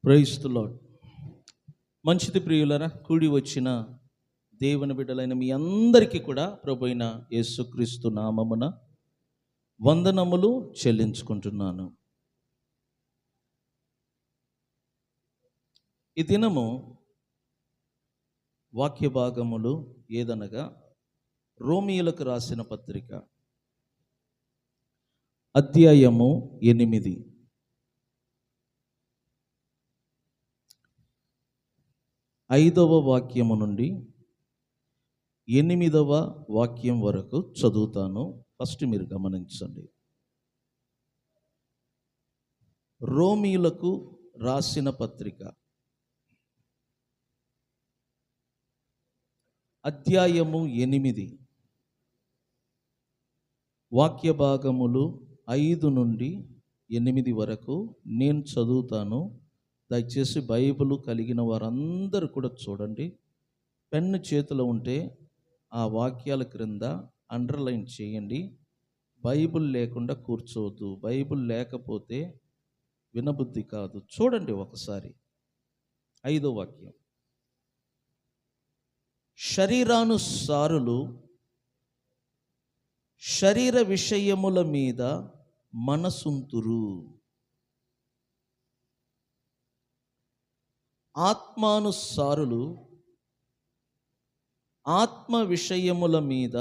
Praise the lord. మంచిది ప్రియులరా, కూడి వచ్చిన దేవుని బిడ్డలైన మీ అందరికీ కూడా ప్రభువైన యేసుక్రీస్తు నామమున వందనములు చెల్లించుకుంటున్నాను. ఈ దినము వాక్య భాగములు ఏదనగా రోమీయులకు రాసిన పత్రిక అధ్యాయము 8 5వ వాక్యము నుండి 8వ వాక్యం వరకు చదువుతాను. ఫస్ట్ మీరు గమనించండి. రోమీయులకు రాసిన పత్రిక అధ్యాయము 8 వాక్య భాగములు 5 నుండి 8 వరకు నేను చదువుతాను. దయచేసి బైబిల్ కలిగిన వారందరూ కూడా చూడండి. పెన్ను చేతిలో ఉంటే ఆ వాక్యాల క్రింద అండర్లైన్ చేయండి. బైబిల్ లేకుండా కూర్చోవద్దు. బైబిల్ లేకపోతే వినబుద్ధి కాదు. చూడండి ఒకసారి 5వ వాక్యం. శరీరానుసారులు శరీర విషయముల మీద మనసుంతురు, ఆత్మానుసారులు ఆత్మ విషయముల మీద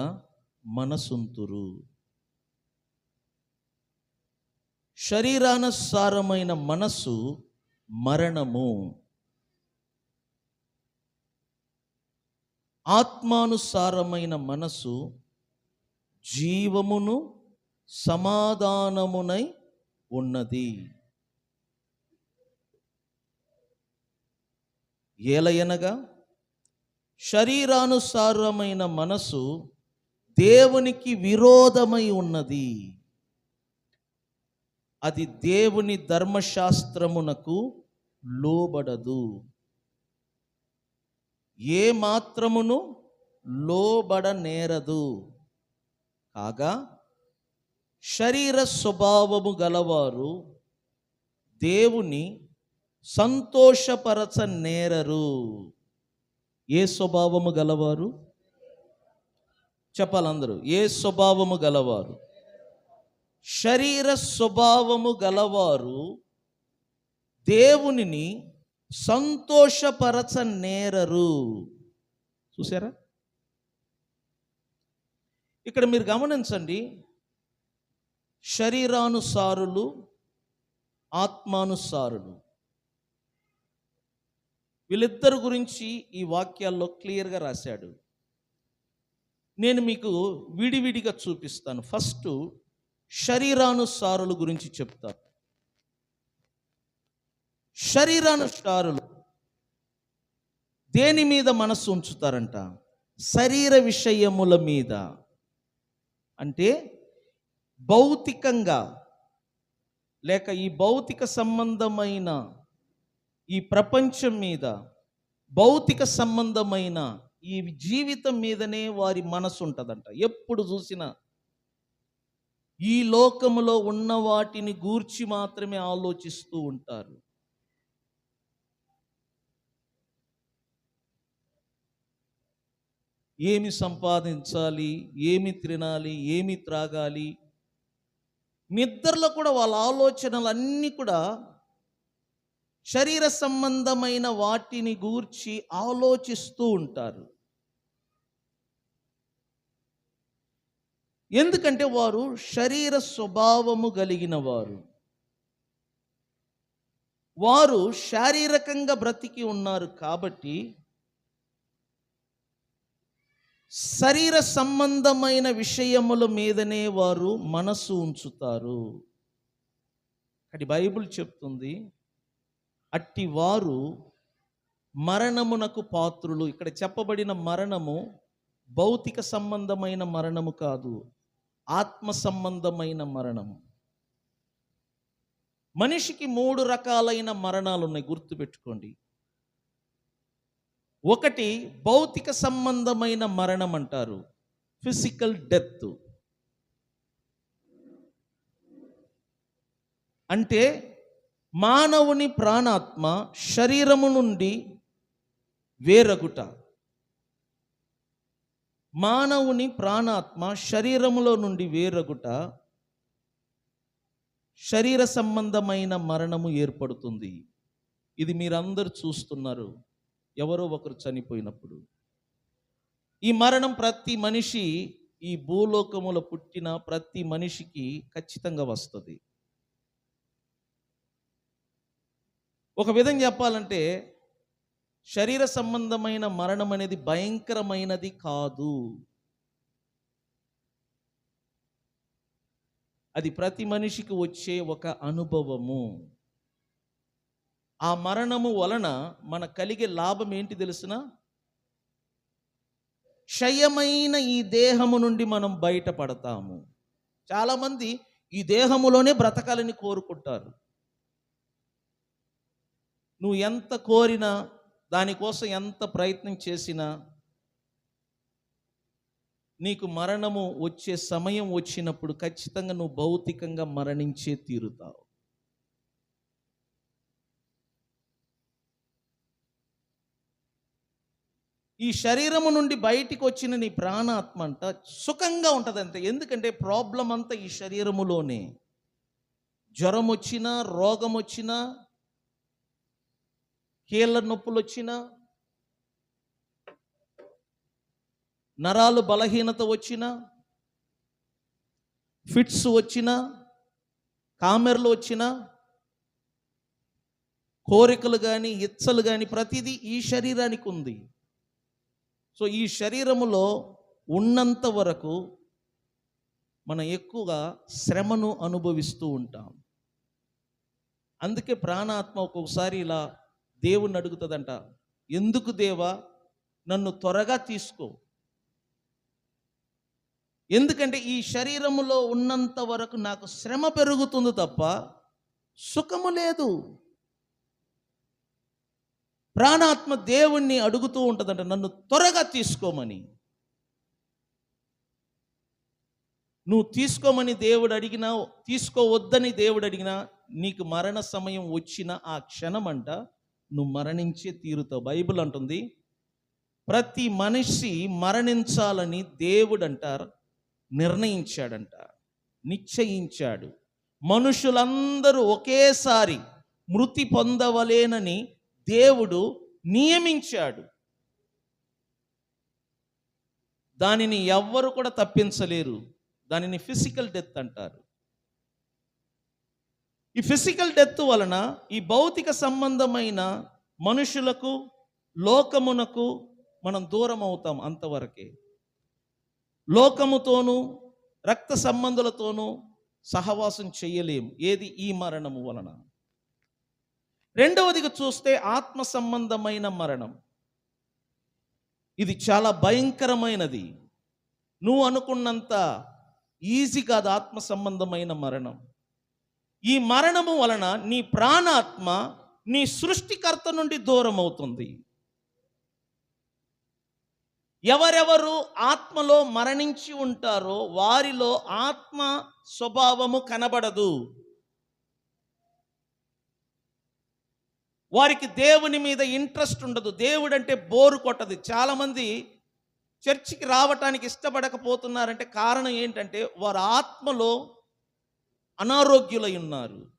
మనసుంతురు. శరీరానుసారమైన మనసు మరణము, ఆత్మానుసారమైన మనసు జీవమును సమాధానమునై ఉన్నది. ఏలయనగా శరీరానుసారమైన మనసు దేవునికి విరోధమై ఉన్నది. అది దేవుని ధర్మశాస్త్రమునకు లోబడదు, ఏ మాత్రమును లోబడనేరదు. కాగా శరీర స్వభావము గలవారు దేవుని సంతోషపరచనేరరు. ఏ స్వభావము గలవారు? చెప్పాలందరూ. ఏ స్వభావము గలవారు? శరీర స్వభావము గలవారు దేవునిని సంతోషపరచనేరరు. చూసారా? ఇక్కడ మీరు గమనించండి. శరీరానుసారులు, ఆత్మానుసారులు, వీళ్ళిద్దరి గురించి ఈ వాక్యాల్లో క్లియర్గా రాశాడు. నేను మీకు విడివిడిగా చూపిస్తాను. ఫస్ట్ శరీరానుసారుల గురించి చెప్తాను. శరీరానుసారులు దేని మీద మనసు ఉంచుతారంట? శరీర విషయముల మీద. అంటే భౌతికంగా లేక ఈ భౌతిక సంబంధమైన ఈ ప్రపంచం మీద, భౌతిక సంబంధమైన ఈ జీవితం మీదనే వారి మనసు ఉంటుందంట. ఎప్పుడు చూసినా ఈ లోకములో ఉన్న వాటిని గూర్చి మాత్రమే ఆలోచిస్తూ ఉంటారు. ఏమి సంపాదించాలి, ఏమి తినాలి, ఏమి త్రాగాలి. నిద్రలో కూడా వాళ్ళ ఆలోచనలు అన్నీ కూడా శరీర సంబంధమైన వాటిని గూర్చి ఆలోచిస్తూ ఉంటారు. ఎందుకంటే వారు శరీర స్వభావము కలిగిన వారు. వారు శారీరకంగా బ్రతికి ఉన్నారు కాబట్టి శరీర సంబంధమైన విషయముల మీదనే వారు మనసు ఉంచుతారు. కానీ బైబిల్ చెప్తుంది, అట్టి వారు మరణమునకు పాత్రులు. ఇక్కడ చెప్పబడిన మరణము భౌతిక సంబంధమైన మరణము కాదు, ఆత్మ సంబంధమైన మరణము. మనిషికి 3 రకాలైన మరణాలు ఉన్నాయి, గుర్తుపెట్టుకోండి. ఒకటి భౌతిక సంబంధమైన మరణం అంటారు, ఫిజికల్ డెత్. అంటే మానవుని ప్రాణాత్మ శరీరము నుండి వేరగుట. మానవుని ప్రాణాత్మ శరీరములో నుండి వేరగుట శరీర సంబంధమైన మరణము ఏర్పడుతుంది. ఇది మీరందరూ చూస్తున్నారు. ఎవరో ఒకరు చనిపోయినప్పుడు ఈ మరణం ప్రతి మనిషి, ఈ భూలోకములో పుట్టిన ప్రతి మనిషికి ఖచ్చితంగా వస్తుంది. ఒక విధంగా చెప్పాలంటే శరీర సంబంధమైన మరణం అనేది భయంకరమైనది కాదు. అది ప్రతి మనిషికి వచ్చే ఒక అనుభవము. ఆ మరణము వలన మన కలిగే లాభం ఏంటి తెలుసిన? క్షయమైన ఈ దేహము నుండి మనం బయటపడతాము. చాలామంది ఈ దేహములోనే బ్రతకాలని కోరుకుంటారు. నువ్వు ఎంత కోరినా, దానికోసం ఎంత ప్రయత్నం చేసినా, నీకు మరణము వచ్చే సమయం వచ్చినప్పుడు ఖచ్చితంగా నువ్వు భౌతికంగా మరణించే తీరుతావు. ఈ శరీరము నుండి బయటికి వచ్చిన నీ ప్రాణాత్మ అంట సుఖంగా ఉంటుందంటే, ఎందుకంటే ప్రాబ్లం అంతా ఈ శరీరములోనే. జ్వరం వచ్చినా, రోగం వచ్చినా, కీళ్ళ నొప్పులు వచ్చినా, నరాలు బలహీనత వచ్చినా, ఫిట్స్ వచ్చినా, కామెర్లు వచ్చినా, కోరికలు కానీ ఇచ్చలు కానీ ప్రతిదీ ఈ శరీరానికి ఉంది. సో ఈ శరీరములో ఉన్నంత వరకు మనం ఎక్కువగా శ్రమను అనుభవిస్తూ ఉంటాం. అందుకే ప్రాణాత్మ ఒక్కొక్కసారి ఇలా దేవుణ్ణి అడుగుతుందంట, ఎందుకు దేవా నన్ను త్వరగా తీసుకో? ఎందుకంటే ఈ శరీరములో ఉన్నంత వరకు నాకు శ్రమ పెరుగుతుంది తప్ప సుఖము లేదు. ప్రాణాత్మ దేవుణ్ణి అడుగుతూ ఉంటుందంట, నన్ను త్వరగా తీసుకోమని. నువ్వు తీసుకోమని దేవుడు అడిగినా, తీసుకోవద్దని దేవుడు అడిగినా, నీకు మరణ సమయం వచ్చిన ఆ క్షణమంట నువ్వు మరణించే తీరుతావు. బైబిల్ అంటుంది, ప్రతి మనిషి మరణించాలని దేవుడు అంటారు నిర్ణయించాడంట, నిశ్చయించాడు. మనుషులందరూ ఒకేసారి మృతి పొందవలేనని దేవుడు నియమించాడు. దానిని ఎవ్వరు కూడా తప్పించలేరు. దానిని ఫిజికల్ డెత్ అంటారు. ఈ ఫిజికల్ డెత్ వలన ఈ భౌతిక సంబంధమైన మనుషులకు, లోకమునకు మనం దూరం అవుతాం. అంతవరకే. లోకముతోనూ రక్త సంబంధులతోనూ సహవాసం చేయలేము. ఏది? ఈ మరణము వలన. రెండవదిగా చూస్తే ఆత్మ సంబంధమైన మరణం. ఇది చాలా భయంకరమైనది. నువ్వు అనుకున్నంత ఈజీ కాదు ఆత్మ సంబంధమైన మరణం. ఈ మరణము వలన నీ ప్రాణాత్మ నీ సృష్టికర్త నుండి దూరం అవుతుంది. ఎవరెవరు ఆత్మలో మరణించి ఉంటారో వారిలో ఆత్మ స్వభావము కనబడదు. వారికి దేవుని మీద ఇంట్రెస్ట్ ఉండదు. దేవుడు అంటే బోరు కొట్టదు. చాలామంది చర్చికి రావటానికి ఇష్టపడకపోతున్నారంటే కారణం ఏంటంటే వారు ఆత్మలో అనారోగ్యులై ఉన్నారు.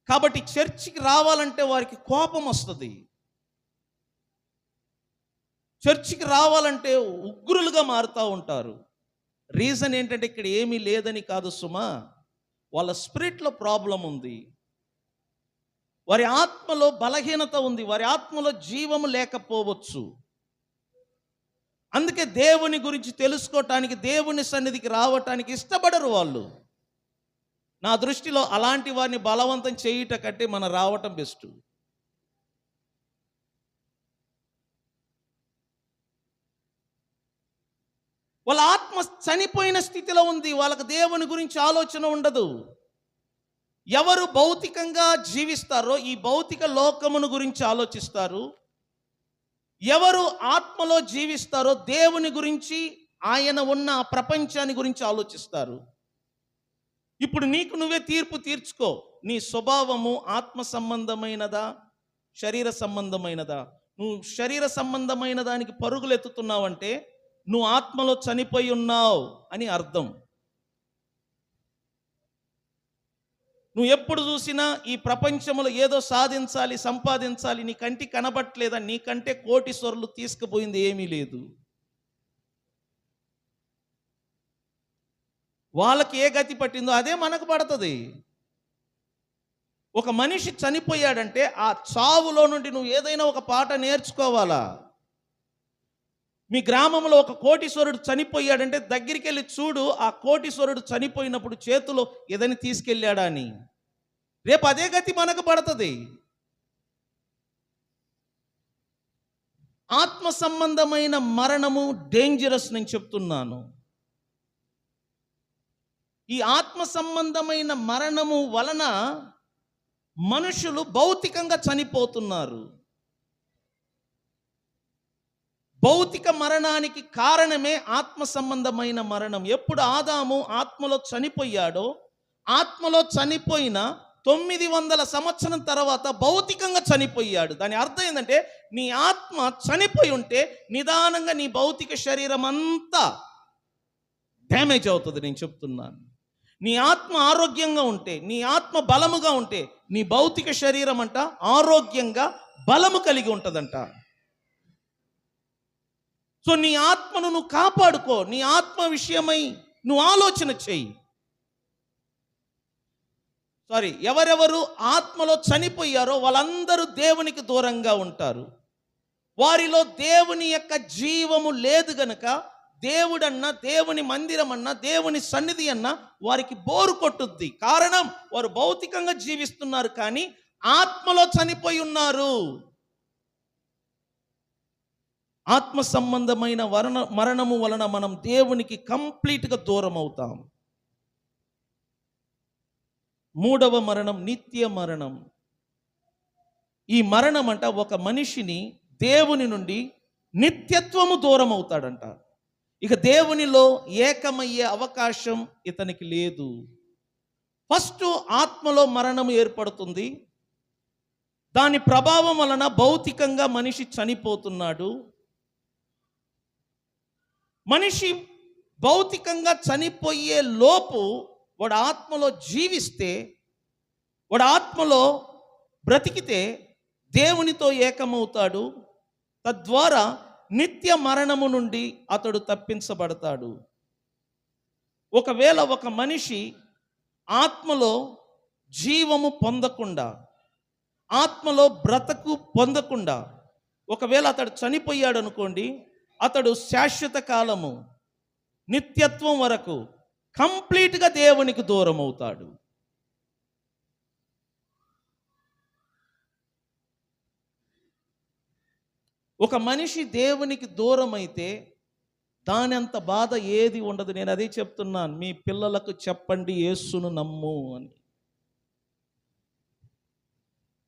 కాబట్టి చర్చికి రావాలంటే వారికి కోపం వస్తుంది. చర్చికి రావాలంటే ఉగ్రులుగా మారుతూ ఉంటారు. రీజన్ ఏంటంటే ఇక్కడ ఏమీ లేదని కాదు సుమా, వాళ్ళ స్పిరిట్లో ప్రాబ్లం ఉంది. వారి ఆత్మలో బలహీనత ఉంది. వారి ఆత్మలో జీవము లేకపోవచ్చు. అందుకే దేవుని గురించి తెలుసుకోవటానికి, దేవుని సన్నిధికి రావటానికి ఇష్టపడరు వాళ్ళు. నా దృష్టిలో అలాంటి వారిని బలవంతం చేయుట కంటే మనం రావటం బెస్ట్. వాళ్ళ ఆత్మ చనిపోయిన స్థితిలో ఉంది. వాళ్ళకి దేవుని గురించి ఆలోచన ఉండదు. ఎవరు భౌతికంగా జీవిస్తారో ఈ భౌతిక లోకమును గురించి ఆలోచిస్తారు. ఎవరు ఆత్మలో జీవిస్తారో దేవుని గురించి, ఆయన ఉన్న ప్రపంచాన్ని గురించి ఆలోచిస్తారు. ఇప్పుడు నీకు నువ్వే తీర్పు తీర్చుకో. నీ స్వభావము ఆత్మ సంబంధమైనదా, శరీర సంబంధమైనదా? నువ్వు శరీర సంబంధమైన దానికి పరుగులు ఎత్తుతున్నావంటే నువ్వు ఆత్మలో చనిపోయి ఉన్నావు అని అర్థం. నువ్వు ఎప్పుడు చూసినా ఈ ప్రపంచంలో ఏదో సాధించాలి, సంపాదించాలి, నీ కంటికి కనబట్టలేదా? నీకంటే కోటీశ్వరులు తీసుకుపోయింది ఏమీ లేదు. వాళ్ళకి ఏ గతి పట్టిందో అదే మనకు పడుతుంది. ఒక మనిషి చనిపోయాడంటే ఆ చావులో నుండి నువ్వు ఏదైనా ఒక పాట నేర్చుకోవాలా. మీ గ్రామంలో ఒక కోటీశ్వరుడు చనిపోయాడంటే దగ్గరికి వెళ్ళి చూడు, ఆ కోటీశ్వరుడు చనిపోయినప్పుడు చేతిలో ఏదైనా తీసుకెళ్ళాడా అని. రేపు అదే గతి మనకు పడుతుంది. ఆత్మ సంబంధమైన మరణము డేంజరస్ నేను చెప్తున్నాను. ఈ ఆత్మ సంబంధమైన మరణము వలన మనుషులు భౌతికంగా చనిపోతున్నారు. భౌతిక మరణానికి కారణమే ఆత్మ సంబంధమైన మరణం. ఎప్పుడు ఆదాము ఆత్మలో చనిపోయాడో, ఆత్మలో చనిపోయిన 900 సంవత్సరం తర్వాత భౌతికంగా చనిపోయాడు. దాని అర్థం ఏంటంటే నీ ఆత్మ చనిపోయి ఉంటే నిదానంగా నీ భౌతిక శరీరం అంతా డ్యామేజ్ అవుతుంది. నేను చెప్తున్నాను, నీ ఆత్మ ఆరోగ్యంగా ఉంటే, నీ ఆత్మ బలముగా ఉంటే నీ భౌతిక శరీరం అంట ఆరోగ్యంగా బలము కలిగి ఉంటుందంట. సో నీ ఆత్మను నువ్వు కాపాడుకో. నీ ఆత్మ విషయమై నువ్వు ఆలోచన చెయ్యి. ఎవరెవరు ఆత్మలో చనిపోయారో వాళ్ళందరూ దేవునికి దూరంగా ఉంటారు. వారిలో దేవుని యొక్క జీవము లేదు గనుక దేవుడన్నా, దేవుని మందిరం అన్నా, దేవుని సన్నిధి అన్నా వారికి బోరు కొట్టుద్ది. కారణం, వారు భౌతికంగా జీవిస్తున్నారు కానీ ఆత్మలో చనిపోయి ఉన్నారు. ఆత్మ సంబంధమైన మరణము వలన మనం దేవునికి కంప్లీట్గా దూరం అవుతాం. మూడవ మరణం నిత్య మరణం. ఈ మరణం అంట ఒక మనిషిని దేవుని నుండి నిత్యత్వము దూరం అవుతాడంట. ఇక దేవునిలో ఏకమయ్యే అవకాశం ఇతనికి లేదు. ఫస్ట్ ఆత్మలో మరణం ఏర్పడుతుంది. దాని ప్రభావం వలన భౌతికంగా మనిషి చనిపోతున్నాడు. మనిషి భౌతికంగా చనిపోయే లోపు వాడు ఆత్మలో జీవిస్తే, వాడు ఆత్మలో బ్రతికితే దేవునితో ఏకమవుతాడు. తద్వారా నిత్య మరణము నుండి అతడు తప్పించబడతాడు. ఒకవేళ ఒక మనిషి ఆత్మలో జీవము పొందకుండా, ఆత్మలో బ్రతుకు పొందకుండా ఒకవేళ అతడు చనిపోయాడు అనుకోండి, అతడు శాశ్వత కాలము, నిత్యత్వం వరకు కంప్లీట్గా దేవునికి దూరం అవుతాడు. ఒక మనిషి దేవునికి దూరం అయితే దాని అంత బాధ ఏది ఉండదు. నేను అదే చెప్తున్నాను, మీ పిల్లలకు చెప్పండి యేసును నమ్ము అని.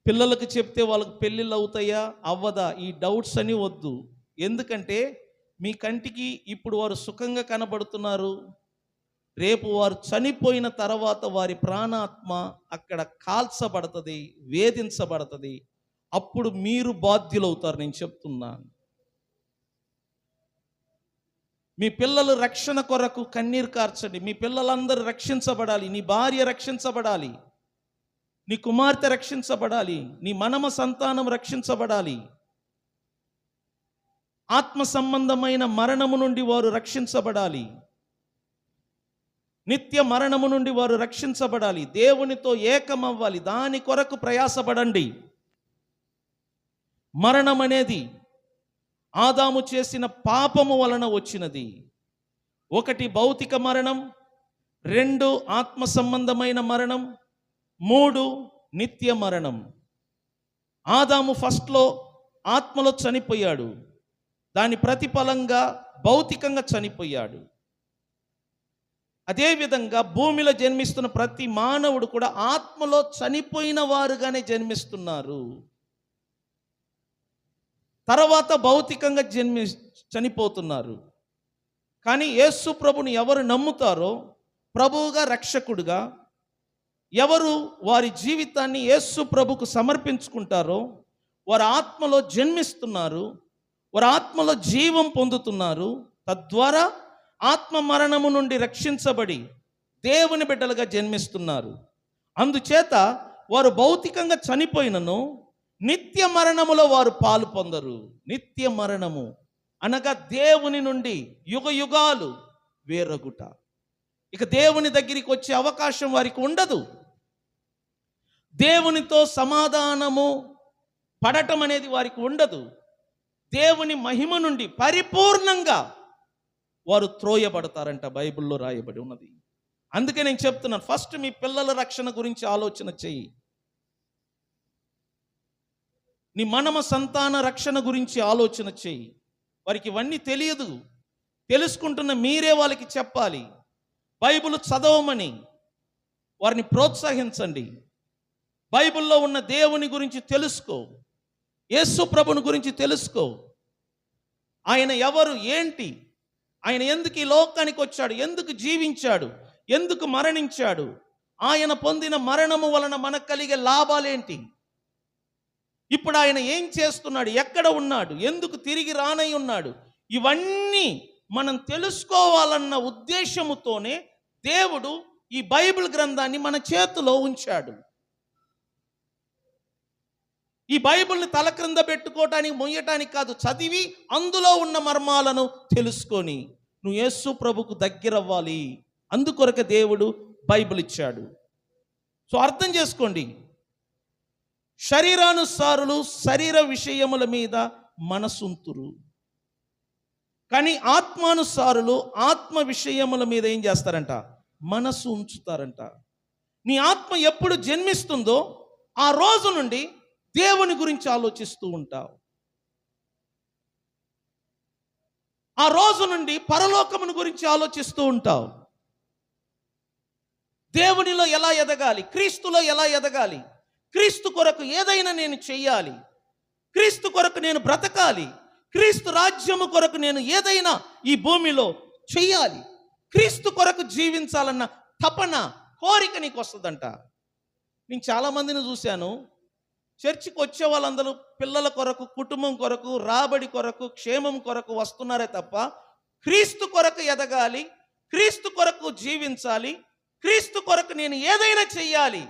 పిల్లలకు చెప్తే వాళ్ళకి పెళ్ళిళ్ళు అవుతాయా అవ్వదా ఈ డౌట్స్ అని వద్దు. ఎందుకంటే మీ కంటికి ఇప్పుడు వారు సుఖంగా కనబడుతున్నారు, రేపు వారు చనిపోయిన తర్వాత వారి ప్రాణాత్మ అక్కడ కాల్చబడుతుంది, వేధించబడుతుంది. అప్పుడు మీరు బాధ్యులవుతారు. నేను చెప్తున్నాను, మీ పిల్లలు రక్షణ కొరకు కన్నీరు కార్చండి. మీ పిల్లలందరూ రక్షించబడాలి. నీ భార్య రక్షించబడాలి, నీ కుమార్తె రక్షించబడాలి, నీ మనమ సంతానం రక్షించబడాలి. ఆత్మ సంబంధమైన మరణము నుండి వారు రక్షించబడాలి. నిత్య మరణము నుండి వారు రక్షించబడాలి. దేవునితో ఏకమవ్వాలి. దాని కొరకు ప్రయాసపడండి. మరణం అనేది ఆదాము చేసిన పాపము వలన వచ్చినది. ఒకటి భౌతిక మరణం, 2 ఆత్మ సంబంధమైన మరణం, 3 నిత్య మరణం. ఆదాము ఫస్ట్లో ఆత్మలో చనిపోయాడు, దాని ప్రతిఫలంగా భౌతికంగా చనిపోయాడు. అదేవిధంగా భూమిలో జన్మిస్తున్న ప్రతి మానవుడు కూడా ఆత్మలో చనిపోయిన వారుగానే జన్మిస్తున్నారు. తర్వాత భౌతికంగా చనిపోతున్నారు. కానీ యేసు ప్రభుని ఎవరు నమ్ముతారో ప్రభువుగా, రక్షకుడుగా, ఎవరు వారి జీవితాన్ని యేసు ప్రభుకు సమర్పించుకుంటారో వారి ఆత్మలో జన్మిస్తున్నారు, వారి ఆత్మలో జీవం పొందుతున్నారు. తద్వారా ఆత్మ మరణము నుండి రక్షించబడి దేవుని బిడ్డలుగా జన్మిస్తున్నారు. అందుచేత వారు భౌతికంగా చనిపోయినను నిత్య మరణములో వారు పాలు పొందరు. నిత్య మరణము అనగా దేవుని నుండి యుగ యుగాలు వేరొగుట. ఇక దేవుని దగ్గరికి వచ్చే అవకాశం వారికి ఉండదు. దేవునితో సమాధానము పడటం అనేది వారికి ఉండదు. దేవుని మహిమ నుండి పరిపూర్ణంగా వారు త్రోయబడతారంట, బైబిల్లో రాయబడి ఉన్నది. అందుకే నేను చెప్తున్నాను, ఫస్ట్ మీ పిల్లల రక్షణ గురించి ఆలోచన చెయ్యి. నీ మనమ సంతాన రక్షణ గురించి ఆలోచన చెయ్యి. వారికి ఇవన్నీ తెలియదు, తెలుసుకుంటున్న మీరే వాళ్ళకి చెప్పాలి. బైబిల్ చదవమని వారిని ప్రోత్సహించండి. బైబిల్లో ఉన్న దేవుని గురించి తెలుసుకో, యేసు ప్రభుని గురించి తెలుసుకో. ఆయన ఎవరు, ఏంటి, ఆయన ఎందుకు ఈ లోకానికి వచ్చాడు, ఎందుకు జీవించాడు, ఎందుకు మరణించాడు, ఆయన పొందిన మరణము వలన మనకు కలిగే లాభాలేంటి, ఇప్పుడు ఆయన ఏం చేస్తున్నాడు, ఎక్కడ ఉన్నాడు, ఎందుకు తిరిగి రానై ఉన్నాడు, ఇవన్నీ మనం తెలుసుకోవాలన్న ఉద్దేశముతోనే దేవుడు ఈ బైబిల్ గ్రంథాన్ని మన చేతిలో ఉంచాడు. ఈ బైబిల్ని తల క్రింద పెట్టుకోవటానికి, మొయ్యటానికి కాదు, చదివి అందులో ఉన్న మర్మాలను తెలుసుకొని నువ్వు యేసు ప్రభుకు దగ్గరవ్వాలి. అందుకొరకు దేవుడు బైబిల్ ఇచ్చాడు. సో అర్థం చేసుకోండి, శరీరానుసారులు శరీర విషయముల మీద మనసుంతురు, కానీ ఆత్మానుసారులు ఆత్మ విషయముల మీద ఏం చేస్తారంట, మనసు ఉంచుతారంట. నీ ఆత్మ ఎప్పుడు జన్మిస్తుందో ఆ రోజు నుండి దేవుని గురించి ఆలోచిస్తూ ఉంటావు. ఆ రోజు నుండి పరలోకమును గురించి ఆలోచిస్తూ ఉంటావు. దేవునిలో ఎలా ఎదగాలి, క్రీస్తులో ఎలా ఎదగాలి, క్రీస్తు కొరకు ఏదైనా నేను చెయ్యాలి, క్రీస్తు కొరకు నేను బ్రతకాలి, క్రీస్తు రాజ్యము కొరకు నేను ఏదైనా ఈ భూమిలో చెయ్యాలి, క్రీస్తు కొరకు జీవించాలన్న తపన, కోరిక నీకు వస్తుందంట. నేను చాలామందిని చూశాను, చర్చికి వచ్చే వాళ్ళందరూ పిల్లల కొరకు, కుటుంబం కొరకు, రాబడి కొరకు, క్షేమం కొరకు వస్తున్నారే తప్ప క్రీస్తు కొరకు ఎదగాలి, క్రీస్తు కొరకు జీవించాలి, క్రీస్తు కొరకు నేను ఏదైనా చెయ్యాలి,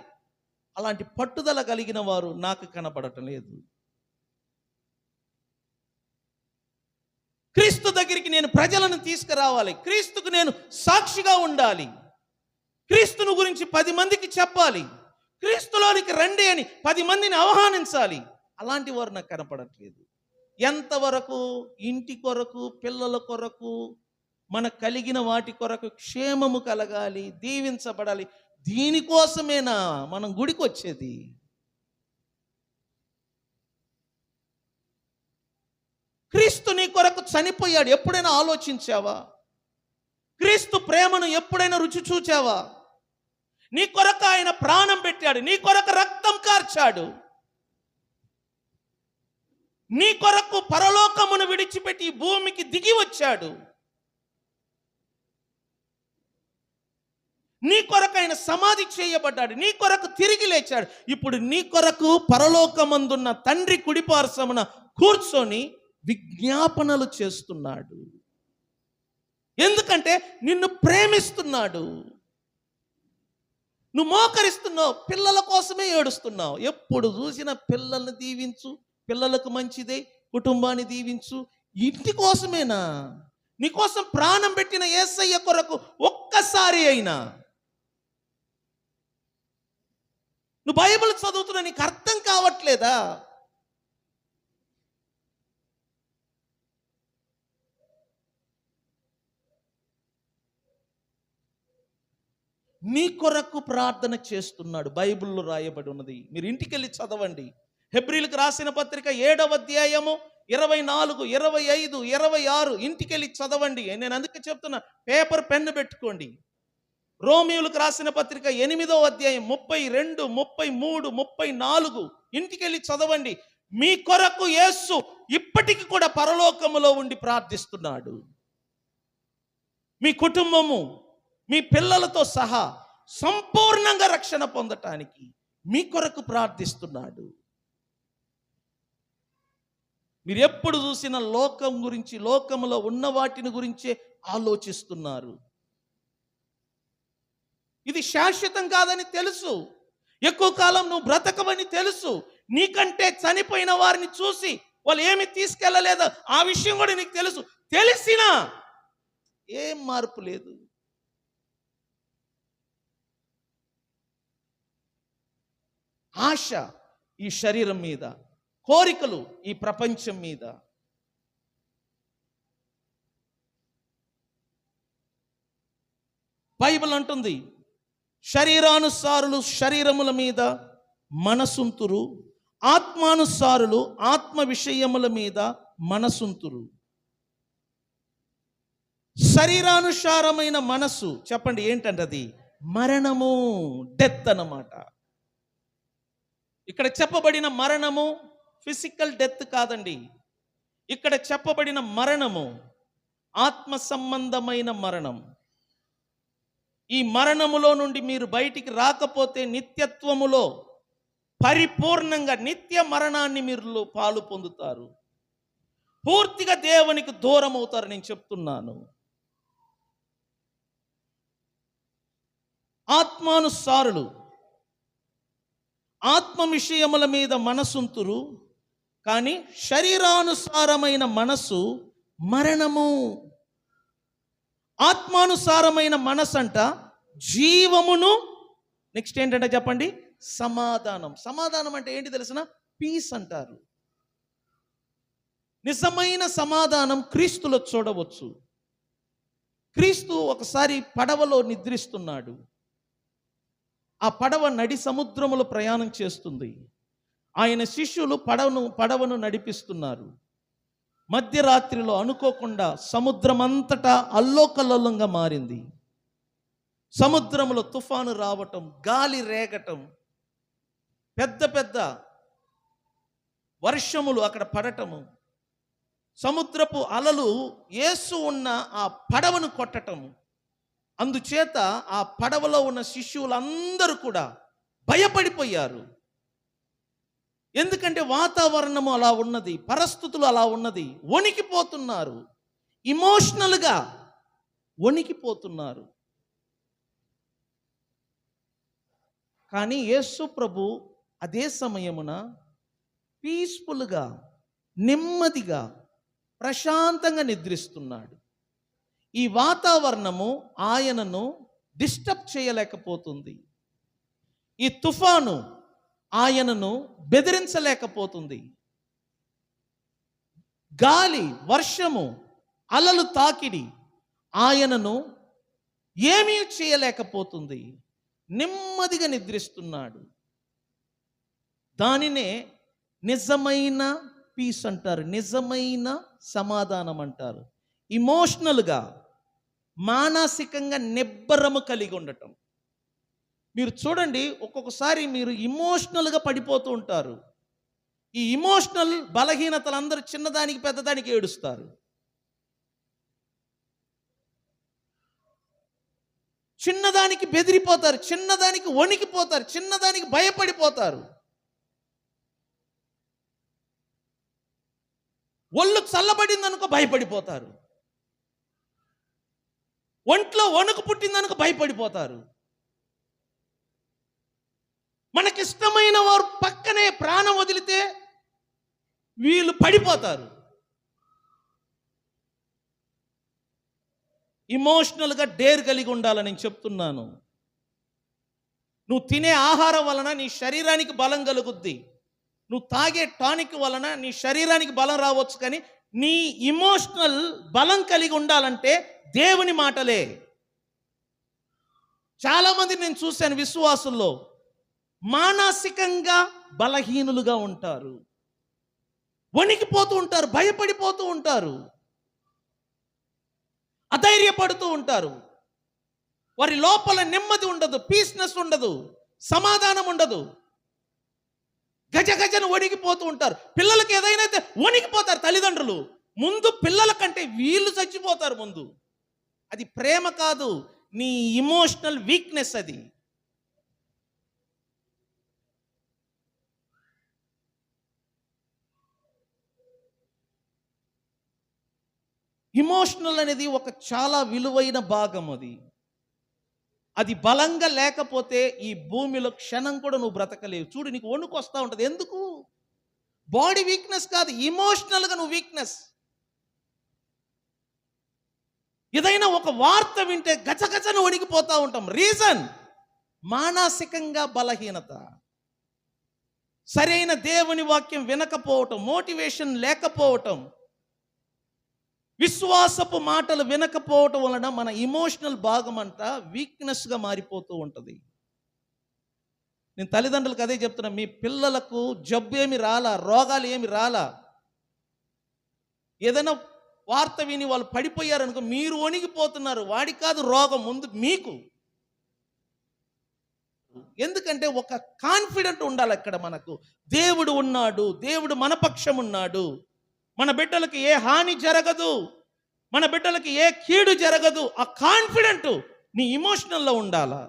అలాంటి పట్టుదల కలిగిన వారు నాకు కనపడటం లేదు. క్రీస్తు దగ్గరికి నేను ప్రజలను తీసుకురావాలి, క్రీస్తుకు నేను సాక్షిగా ఉండాలి, క్రీస్తును గురించి 10 మందికి చెప్పాలి, క్రీస్తులోనికి రండి అని 10 మందిని ఆహ్వానించాలి. అలాంటి వారు నాకు కనపడట్లేదు. ఎంతవరకు ఇంటి కొరకు, పిల్లల కొరకు, మనకు కలిగిన వాటి కొరకు క్షేమము కలగాలి, దీవించబడాలి, దీనికోసమేనా మనం గుడికి వచ్చేది? క్రీస్తు నీ కొరకు చనిపోయాడు, ఎప్పుడైనా ఆలోచించావా? క్రీస్తు ప్రేమను ఎప్పుడైనా రుచి చూచావా? నీ కొరకు ఆయన ప్రాణం పెట్టాడు, నీ కొరకు రక్తం కార్చాడు, నీ కొరకు పరలోకమును విడిచిపెట్టి భూమికి దిగి వచ్చాడు, నీ కొరకు ఆయన సమాధి చేయబడ్డాడు, నీ కొరకు తిరిగి లేచాడు. ఇప్పుడు నీ కొరకు పరలోకమందున్న తండ్రి కుడిపార్శ్వమున కూర్చొని విజ్ఞాపనలు చేస్తున్నాడు. ఎందుకంటే నిన్ను ప్రేమిస్తున్నాడు. నువ్వు మోకరిస్తున్నావు, పిల్లల కోసమే ఏడుస్తున్నావు. ఎప్పుడు చూసినా పిల్లల్ని దీవించు, పిల్లలకు మంచిదే, కుటుంబాన్ని దీవించు, ఇంటి కోసమేనా? నీకోసం ప్రాణం పెట్టిన యేసయ్య కొరకు ఒక్కసారి అయినా నువ్వు బైబిల్ చదువుతున్నా, నీకు అర్థం కావట్లేదా? నీ కొరకు ప్రార్థన చేస్తున్నాడు, బైబిల్లో రాయబడి ఉన్నది. మీరు ఇంటికి వెళ్ళి చదవండి. హెబ్రీలకు రాసిన పత్రిక 7వ అధ్యాయము 24, 25, 26 ఇంటికి వెళ్ళి చదవండి. నేను అందుకే చెప్తున్నా, పేపర్ పెన్ను పెట్టుకోండి. రోమియోలకు రాసిన పత్రిక 8వ అధ్యాయం 32, 33, 34 ఇంటికి వెళ్ళి చదవండి. మీ కొరకు యేసు ఇప్పటికి కూడా పరలోకములో ఉండి ప్రార్థిస్తున్నాడు. మీ కుటుంబము, మీ పిల్లలతో సహా సంపూర్ణంగా రక్షణ పొందటానికి మీ కొరకు ప్రార్థిస్తున్నాడు. మీరు ఎప్పుడు చూసిన లోకం గురించి, లోకంలో ఉన్న వాటిని గురించే ఆలోచిస్తున్నారు. ఇది శాశ్వతం కాదని తెలుసు. ఎక్కువ కాలం నువ్వు బ్రతకవని తెలుసు. నీకంటే చనిపోయిన వారిని చూసి వాళ్ళు ఏమి తీసుకెళ్ళలేదో ఆ విషయం కూడా నీకు తెలుసు. తెలిసినా ఏం మార్పు లేదు. ఆశ ఈ శరీరం మీద, కోరికలు ఈ ప్రపంచం మీద. బైబిల్ అంటుంది, శరీరానుసారులు శరీరముల మీద మనసుంతురు, ఆత్మానుసారులు ఆత్మ విషయముల మీద మనసుంతురు. శరీరానుసారమైన మనసు చెప్పండి ఏంటంటే అది మరణము, డెత్ అన్నమాట. ఇక్కడ చెప్పబడిన మరణము ఫిజికల్ డెత్ కాదండి. ఇక్కడ చెప్పబడిన మరణము ఆత్మ సంబంధమైన మరణం. ఈ మరణములో నుండి మీరు బయటికి రాకపోతే నిత్యత్వములో పరిపూర్ణంగా నిత్య మరణాన్ని మీరు పాలు పొందుతారు. పూర్తిగా దేవునికి దూరం అవుతారు. నేను చెప్తున్నాను. ఆత్మానుసారులు ఆత్మ విషయముల మీద మనసుంతురు, కానీ శరీరానుసారమైన మనసు మరణము. ఆత్మానుసారమైన మనసు అంట జీవమును, నెక్స్ట్ ఏంటంటే చెప్పండి, సమాధానం. సమాధానం అంటే ఏంటి తెలిసిన? పీస్ అంటారు. నిజమైన సమాధానం క్రీస్తులో చూడవచ్చు. క్రీస్తు ఒకసారి పడవలో నిద్రిస్తున్నాడు. ఆ పడవ నడి సముద్రములో ప్రయాణం చేస్తుంది. ఆయన శిష్యులు పడవను నడిపిస్తున్నారు. మధ్యరాత్రిలో అనుకోకుండా సముద్రమంతటా అల్లోకల్లోలంగా మారింది. సముద్రంలో తుఫాను రావటం, గాలి రేగటం, పెద్ద పెద్ద వర్షములు అక్కడ పడటము, సముద్రపు అలలు యేసు ఉన్న ఆ పడవను కొట్టటము. అందుచేత ఆ పడవలో ఉన్న శిష్యులందరూ కూడా భయపడిపోయారు. ఎందుకంటే వాతావరణము అలా ఉన్నది, పరిస్థితులు అలా ఉన్నది. వణికిపోతున్నారు, ఇమోషనల్గా వణికిపోతున్నారు. కానీ యేసు ప్రభు అదే సమయమున పీస్ఫుల్గా, నెమ్మదిగా, ప్రశాంతంగా నిద్రిస్తున్నాడు. ఈ వాతావరణము ఆయనను డిస్టర్బ్ చేయలేకపోతుంది. ఈ తుఫాను ఆయనను బెదిరించలేకపోతుంది. గాలి, వర్షము, అలలు తాకిడి ఆయనను ఏమీ చేయలేకపోతుంది. నెమ్మదిగా నిద్రిస్తున్నాడు. దానినే నిజమైన పీస్ అంటారు, నిజమైన సమాధానం అంటారు. ఇమోషనల్గా, మానసికంగా నిబ్బరము కలిగి ఉండటం. మీరు చూడండి, ఒక్కొక్కసారి మీరు ఇమోషనల్గా పడిపోతూ ఉంటారు. ఈ ఇమోషనల్ బలహీనతలు అందరూ చిన్నదానికి పెద్దదానికి ఏడుస్తారు. చిన్నదానికి బెదిరిపోతారు, చిన్నదానికి వణికిపోతారు, చిన్నదానికి భయపడిపోతారు. ఒళ్ళు చల్లబడిందనుకో భయపడిపోతారు. ఒంట్లో వణుకు పుట్టిందనుకో భయపడిపోతారు. మనకిష్టమైన వారు పక్కనే ప్రాణం వదిలితే వీళ్ళు పడిపోతారు. ఇమోషనల్గా డేర్ కలిగి ఉండాలని నేను చెప్తున్నాను. నువ్వు తినే ఆహారం వలన నీ శరీరానికి బలం కలుగుద్ది. నువ్వు తాగే టానిక్ వలన నీ శరీరానికి బలం రావచ్చు, కానీ నీ ఇమోషనల్ బలం కలిగి ఉండాలంటే దేవుని మాటలే. చాలామంది నేను చూశాను విశ్వాసుల్లో మానసికంగా బలహీనులుగా ఉంటారు, వణికిపోతూ ఉంటారు, భయపడిపోతూ ఉంటారు, అధైర్యపడుతూ ఉంటారు. వారి లోపల నెమ్మది ఉండదు, పీస్నెస్ ఉండదు, సమాధానం ఉండదు. గజగజను వణికిపోతూ ఉంటారు. పిల్లలకి ఏదైనా అయితే వణికిపోతారు తల్లిదండ్రులు. ముందు పిల్లల కంటే వీళ్ళు చచ్చిపోతారు ముందు. అది ప్రేమ కాదు, నీ ఇమోషనల్ వీక్నెస్ అది. ఇమోషనల్ అనేది ఒక చాలా విలువైన భాగం. అది బలంగా లేకపోతే ఈ భూమిలో క్షణం కూడా నువ్వు బ్రతకలేవు. చూడు, నీకు వణుకు వస్తూ ఉంటుంది. ఎందుకు? బాడీ వీక్నెస్ కాదు, ఇమోషనల్గా నువ్వు వీక్నెస్. ఏదైనా ఒక వార్త వింటే గచగచను వణికిపోతూ ఉంటాం. రీజన్ మానసికంగా బలహీనత, సరైన దేవుని వాక్యం వినకపోవటం, మోటివేషన్ లేకపోవటం, విశ్వాసపు మాటలు వినకపోవటం వలన మన ఇమోషనల్ భాగం అంతా వీక్నెస్గా మారిపోతూ ఉంటుంది. నేను తల్లిదండ్రులకు అదే చెప్తున్నా, మీ పిల్లలకు జబ్బు ఏమి రాలా, రోగాలు ఏమి రాలా. ఏదైనా వార్త విని వాళ్ళు పడిపోయారనుకో, మీరు వణిగిపోతున్నారు. వాడి కాదు రోగం, ముందు మీకు. ఎందుకంటే ఒక కాన్ఫిడెంట్ ఉండాలి అక్కడ. మనకు దేవుడు ఉన్నాడు, దేవుడు మన పక్షం ఉన్నాడు, మన బిడ్డలకు ఏ హాని జరగదు, మన బిడ్డలకు ఏ కీడు జరగదు. ఆ కాన్ఫిడెంట్ నీ ఇమోషనల్లో ఉండాలా.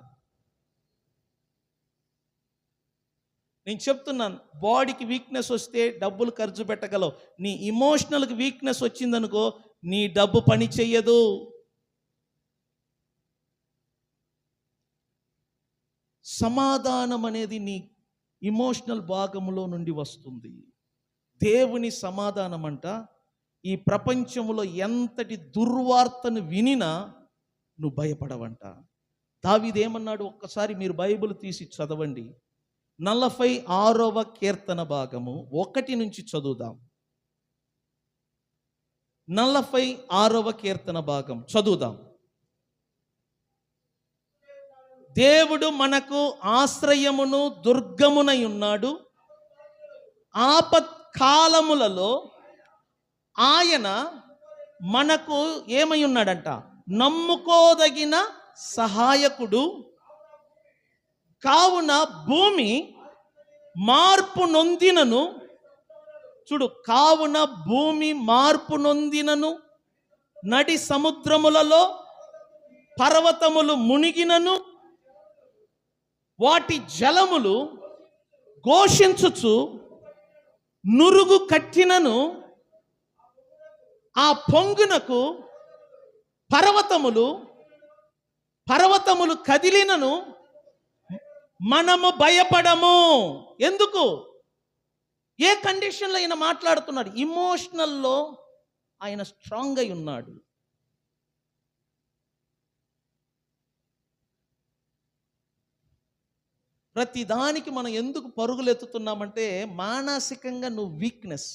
నేను చెప్తున్నాను, బాడీకి వీక్నెస్ వస్తే డబ్బులు ఖర్చు పెట్టగలవు. నీ ఇమోషనల్కి వీక్నెస్ వచ్చిందనుకో, నీ డబ్బు పని చెయ్యదు. సమాధానం అనేది నీ ఇమోషనల్ భాగంలో నుండి వస్తుంది. దేవుని సమాధానం అంట ఈ ప్రపంచంలో ఎంతటి దుర్వార్తను వినినా నువ్వు భయపడవంట. దావీదేమన్నాడు? ఒక్కసారి మీరు బైబిల్ తీసి చదవండి. 46వ కీర్తన భాగము 1 నుంచి చదువుదాం. 46వ కీర్తన భాగం చదువుదాం. దేవుడు మనకు ఆశ్రయమును దుర్గమునై ఉన్నాడు. ఆపత్కాలములలో ఆయన మనకు ఏమై ఉన్నాడంట? నమ్ముకోదగిన సహాయకుడు. కావున భూమి మార్పు నొందినను, చూడు, కావున భూమి మార్పు నొందినను, నడి సముద్రములలో పర్వతములు మునిగినను, వాటి జలములు ఘోషించుచు నురుగు కట్టినను, ఆ పొంగునకు పర్వతములు కదిలినను మనము భయపడము. ఎందుకు? ఏ కండిషన్లో ఆయన మాట్లాడుతున్నాడు? ఇమోషనల్లో ఆయన స్ట్రాంగ్ అయి ఉన్నాడు. ప్రతిదానికి మనం ఎందుకు పరుగులు ఎత్తుతున్నామంటే, మానసికంగా నువ్వు వీక్నెస్.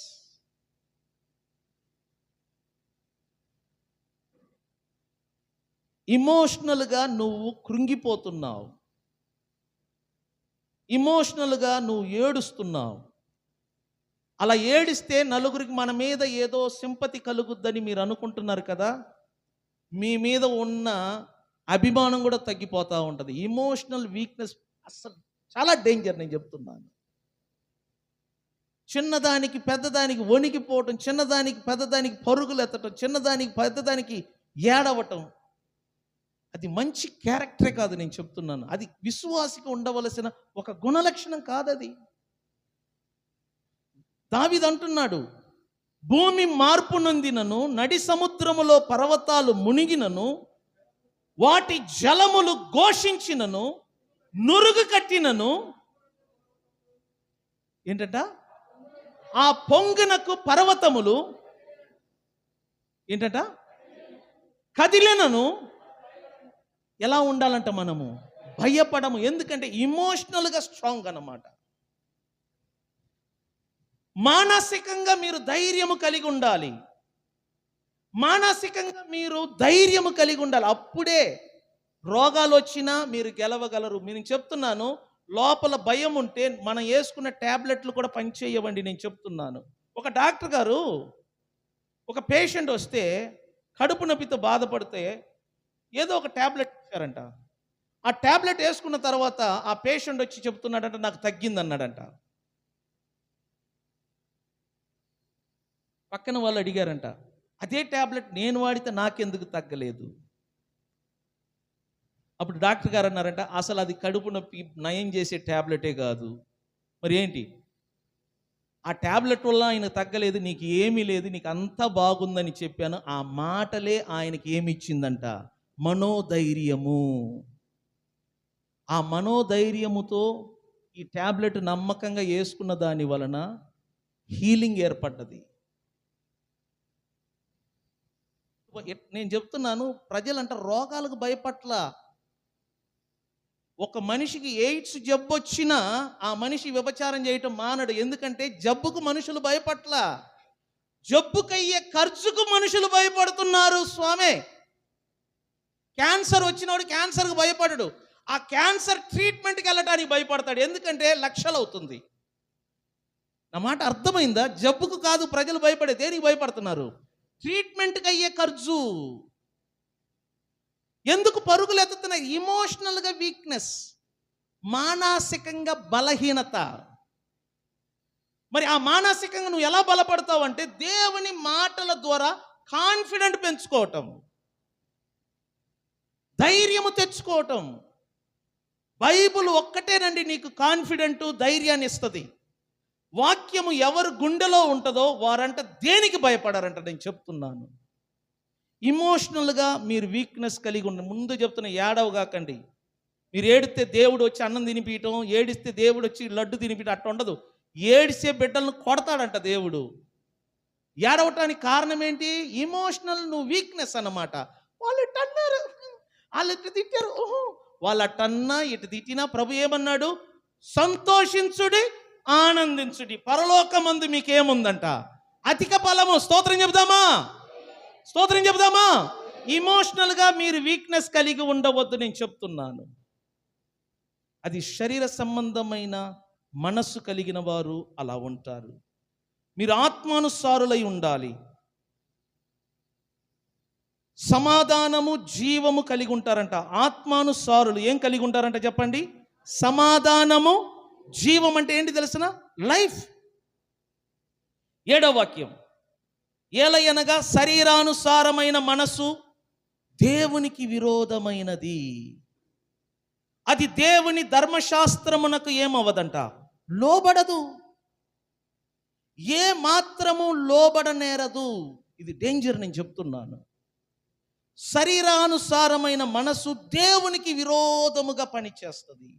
ఇమోషనల్గా నువ్వు కృంగిపోతున్నావు, ఇమోషనల్గా నువ్వు ఏడుస్తున్నావు. అలా ఏడిస్తే నలుగురికి మన మీద ఏదో సింపతి కలుగుద్దని మీరు అనుకుంటున్నారు కదా. మీ మీద ఉన్న అభిమానం కూడా తగ్గిపోతూ ఉంటుంది. ఇమోషనల్ వీక్నెస్ అసలు చాలా డేంజర్. నేను చెప్తున్నాను, చిన్నదానికి పెద్దదానికి వణికిపోవటం, చిన్నదానికి పెద్దదానికి పరుగులు ఎత్తటం, చిన్నదానికి పెద్దదానికి ఏడవటం, అది మంచి క్యారెక్టరే కాదు. నేను చెప్తున్నాను, అది విశ్వాసికి ఉండవలసిన ఒక గుణలక్షణం కాదది. దావీదు అంటున్నాడు, భూమి మార్పు నొందినను, నడి సముద్రములో పర్వతాలు మునిగినను, వాటి జలములు ఘోషించినను, నురుగు కట్టినను, ఏంటంట? ఆ పొంగునకు పర్వతములు ఏంటంట? కదిలినను. ఎలా ఉండాలంట? మనము భయపడము. ఎందుకంటే ఇమోషనల్గా స్ట్రాంగ్ అన్నమాట. మానసికంగా మీరు ధైర్యము కలిగి ఉండాలి. మానసికంగా మీరు ధైర్యము కలిగి ఉండాలి. అప్పుడే రోగాలు వచ్చినా మీరు గెలవగలరు. నేను చెప్తున్నాను, లోపల భయం ఉంటే మనం వేసుకున్న ట్యాబ్లెట్లు కూడా పనిచేయవండి. నేను చెప్తున్నాను, ఒక డాక్టర్ గారు ఒక పేషెంట్ వస్తే కడుపు నొప్పితో బాధపడితే ఏదో ఒక ట్యాబ్లెట్ ఇచ్చారంట. ఆ ట్యాబ్లెట్ వేసుకున్న తర్వాత ఆ పేషెంట్ వచ్చి చెప్తున్నాడంట, నాకు తగ్గింది అన్నాడంట. పక్కన వాళ్ళు అడిగారంట, అదే ట్యాబ్లెట్ నేను వాడితే నాకెందుకు తగ్గలేదు? అప్పుడు డాక్టర్ గారు అన్నారంట, అసలు అది కడుపు నొప్పి నయం చేసే ట్యాబ్లెటే కాదు. మరి ఏంటి? ఆ ట్యాబ్లెట్ వల్ల ఆయన తగ్గలేదు, నీకు ఏమీ లేదు, నీకు అంతా బాగుందని చెప్పాను. ఆ మాటలే ఆయనకి ఏమి ఇచ్చిందంట? మనోధైర్యము. ఆ మనోధైర్యముతో ఈ ట్యాబ్లెట్ నమ్మకంగా వేసుకున్న దాని వలన హీలింగ్ ఏర్పడ్డది. నేను చెప్తున్నాను, ప్రజలంట రోగాలకు భయపట్ల. ఒక మనిషికి ఎయిడ్స్ జబ్బు వచ్చినా ఆ మనిషి వ్యభిచారం చేయటం మానడు. ఎందుకంటే జబ్బుకు మనుషులు భయపట్ల, జబ్బుకయ్యే ఖర్చుకు మనుషులు భయపడుతున్నారు స్వామి. క్యాన్సర్ వచ్చినోడు క్యాన్సర్కు భయపడడు, ఆ క్యాన్సర్ ట్రీట్మెంట్కి వెళ్ళటానికి భయపడతాడు. ఎందుకంటే లక్షలు అవుతుంది. నా మాట అర్థమైందా? జబ్బుకు కాదు ప్రజలు భయపడే, దేనికి భయపడుతున్నారు? ట్రీట్మెంట్కి అయ్యే ఖర్చు. ఎందుకు పరుగులు ఎత్తుతున్నాయి? ఇమోషనల్గా వీక్నెస్, మానసికంగా బలహీనత. మరి ఆ మానసికంగా నువ్వు ఎలా బలపడతావు అంటే దేవుని మాటల ద్వారా కాన్ఫిడెంట్ పెంచుకోవటం, ధైర్యము తెచ్చుకోవటం. బైబుల్ ఒక్కటేనండి నీకు కాన్ఫిడెంట్, ధైర్యాన్ని ఇస్తుంది. వాక్యము ఎవరు గుండెలో ఉంటుందో వారంట దేనికి భయపడారంట. నేను చెప్తున్నాను, ఇమోషనల్గా మీరు వీక్నెస్ కలిగి ఉండండి. ముందు చెప్తున్న, ఏడవగాకండి. మీరు ఏడిస్తే దేవుడు వచ్చి అన్నం తినిపించటం, ఏడిస్తే దేవుడు వచ్చి లడ్డు తినిపించడం అట్ట ఉండదు. ఏడిసే బిడ్డలను కొడతాడంట దేవుడు. ఏడవటానికి కారణం ఏంటి? ఇమోషనల్ నువ్వు వీక్నెస్ అన్నమాట. వాళ్ళు ఇట్ట అన్నారు, వాళ్ళు ఇట్ట తిట్టారు, వాళ్ళు అట్టన్నా ఇటు తిట్టినా ప్రభు ఏమన్నాడు? సంతోషించుడి, ఆనందించుడి, పరలోకమందు మీకేముందంట? అధిక ఫలము. స్తోత్రం చెబుదామా? స్తోత్రం చెబుదామా? ఇమోషనల్గా మీరు వీక్నెస్ కలిగి ఉండవద్దు. నేను చెప్తున్నాను, అది శరీర సంబంధమైన మనస్సు కలిగిన వారు అలా ఉంటారు. మీరు ఆత్మానుసారులై ఉండాలి. సమాధానము, జీవము కలిగి ఉంటారంట. ఆత్మానుసారులు ఏం కలిగి ఉంటారంట చెప్పండి? సమాధానము, జీవం. అంటే ఏంటి తెలుసిన? లైఫ్. 7వ వాక్యం, ఏలయనగా శరీరానుసారమైన మనసు దేవునికి విరోధమైనది, అది దేవుని ధర్మశాస్త్రమునకు ఏమవదంట? లోబడదు, ఏ మాత్రము లోబడనేరదు. ఇది డేంజర్, నేను చెప్తున్నాను. శరీరానుసారమైన మనసు దేవునికి విరోధముగా పనిచేస్తుంది.